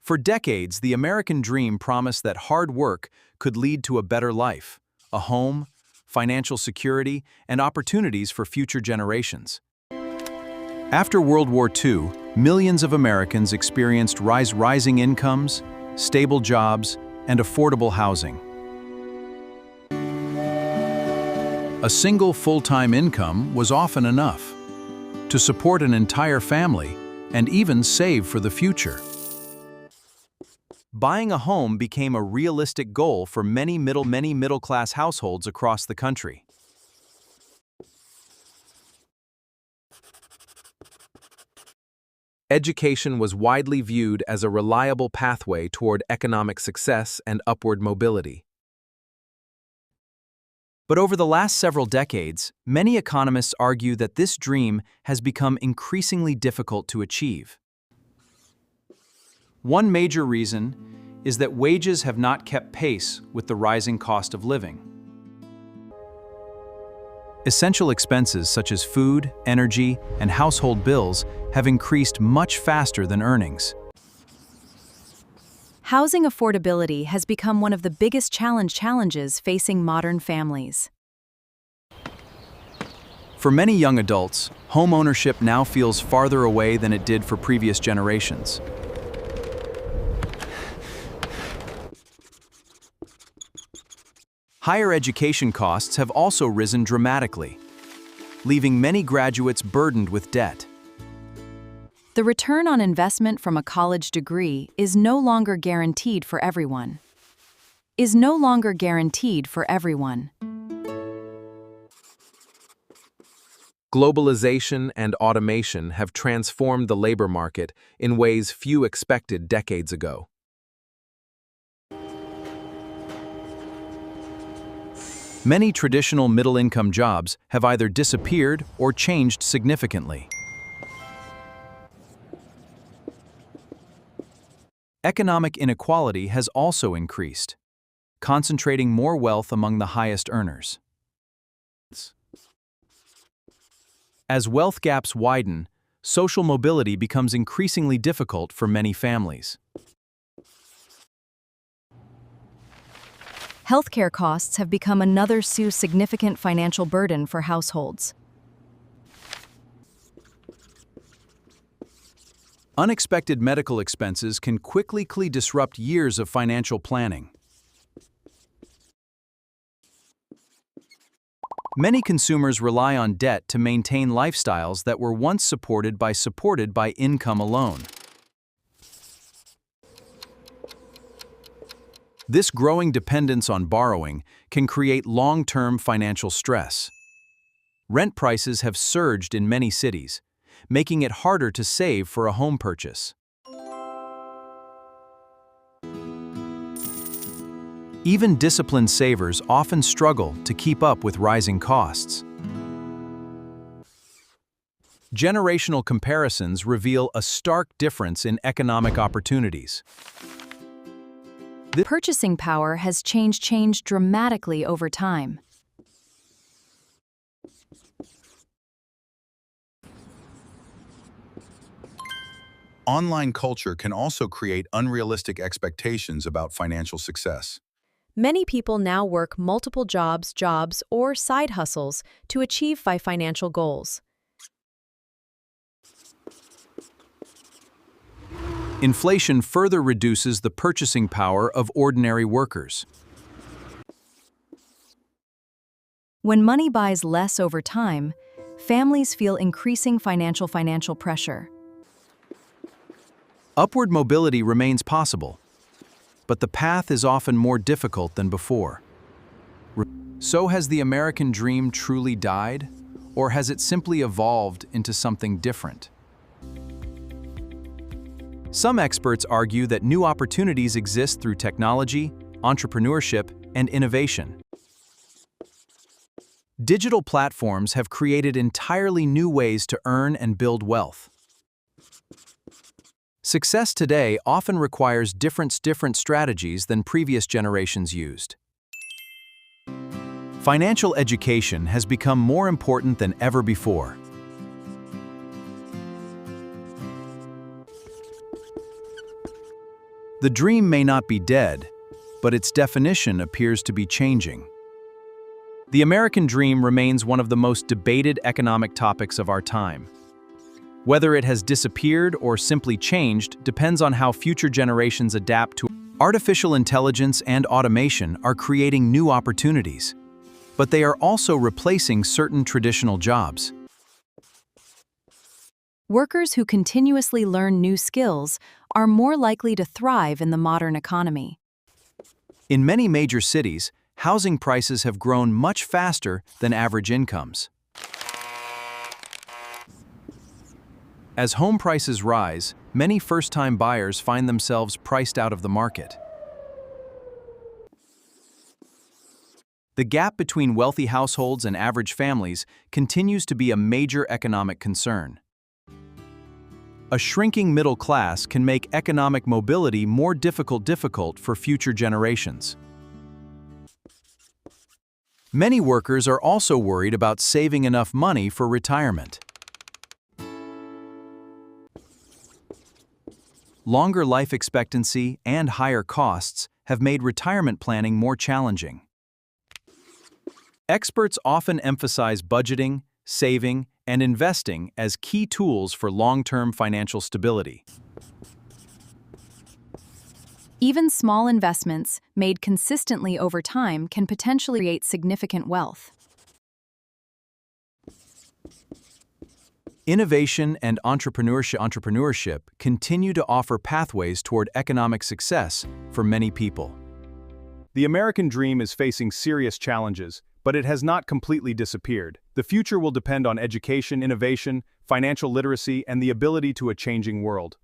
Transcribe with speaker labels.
Speaker 1: For decades, the American dream promised that hard work could lead to a better life, a home, financial security, and opportunities for future generations. After World War II, millions of Americans experienced rising incomes, stable jobs, and affordable housing. A single full-time income was often enough to support an entire family and even save for the future. Buying a home became a realistic goal for many middle-class households across the country. Education was widely viewed as a reliable pathway toward economic success and upward mobility. But over the last several decades, many economists argue that this dream has become increasingly difficult to achieve. One major reason is that wages have not kept pace with the rising cost of living. Essential expenses such as food, energy, and household bills have increased much faster than earnings.
Speaker 2: Housing affordability has become one of the biggest challenges facing modern families.
Speaker 1: For many young adults, homeownership now feels farther away than it did for previous generations. Higher education costs have also risen dramatically, leaving many graduates burdened with debt.
Speaker 2: The return on investment from a college degree is no longer guaranteed for everyone.
Speaker 1: Globalization and automation have transformed the labor market in ways few expected decades ago. Many traditional middle-income jobs have either disappeared or changed significantly. Economic inequality has also increased, concentrating more wealth among the highest earners. As wealth gaps widen, social mobility becomes increasingly difficult for many families.
Speaker 2: Healthcare costs have become another significant financial burden for households.
Speaker 1: Unexpected medical expenses can quickly disrupt years of financial planning. Many consumers rely on debt to maintain lifestyles that were once supported by income alone. This growing dependence on borrowing can create long-term financial stress. Rent prices have surged in many cities, making it harder to save for a home purchase. Even disciplined savers often struggle to keep up with rising costs. Generational comparisons reveal a stark difference in economic opportunities.
Speaker 2: The purchasing power has changed dramatically over time.
Speaker 3: Online culture can also create unrealistic expectations about financial success.
Speaker 2: Many people now work multiple jobs or side hustles to achieve financial goals.
Speaker 1: Inflation further reduces the purchasing power of ordinary workers.
Speaker 2: When money buys less over time, families feel increasing financial pressure.
Speaker 1: Upward mobility remains possible, but the path is often more difficult than before. So has the American dream truly died, or has it simply evolved into something different? Some experts argue that new opportunities exist through technology, entrepreneurship, and innovation. Digital platforms have created entirely new ways to earn and build wealth. Success today often requires different strategies than previous generations used. Financial education has become more important than ever before. The dream may not be dead, but its definition appears to be changing. The American dream remains one of the most debated economic topics of our time. Whether it has disappeared or simply changed depends on how future generations adapt to. Artificial intelligence and automation are creating new opportunities, but they are also replacing certain traditional jobs.
Speaker 2: Workers who continuously learn new skills are more likely to thrive in the modern economy.
Speaker 1: In many major cities, housing prices have grown much faster than average incomes. As home prices rise, many first-time buyers find themselves priced out of the market. The gap between wealthy households and average families continues to be a major economic concern. A shrinking middle class can make economic mobility more difficult for future generations. Many workers are also worried about saving enough money for retirement. Longer life expectancy and higher costs have made retirement planning more challenging. Experts often emphasize budgeting, saving, and investing as key tools for long-term financial stability.
Speaker 2: Even small investments, made consistently over time, can potentially create significant wealth.
Speaker 1: Innovation and entrepreneurship continue to offer pathways toward economic success for many people. The American dream is facing serious challenges, but it has not completely disappeared. The future will depend on education, innovation, financial literacy, and the ability to a changing world.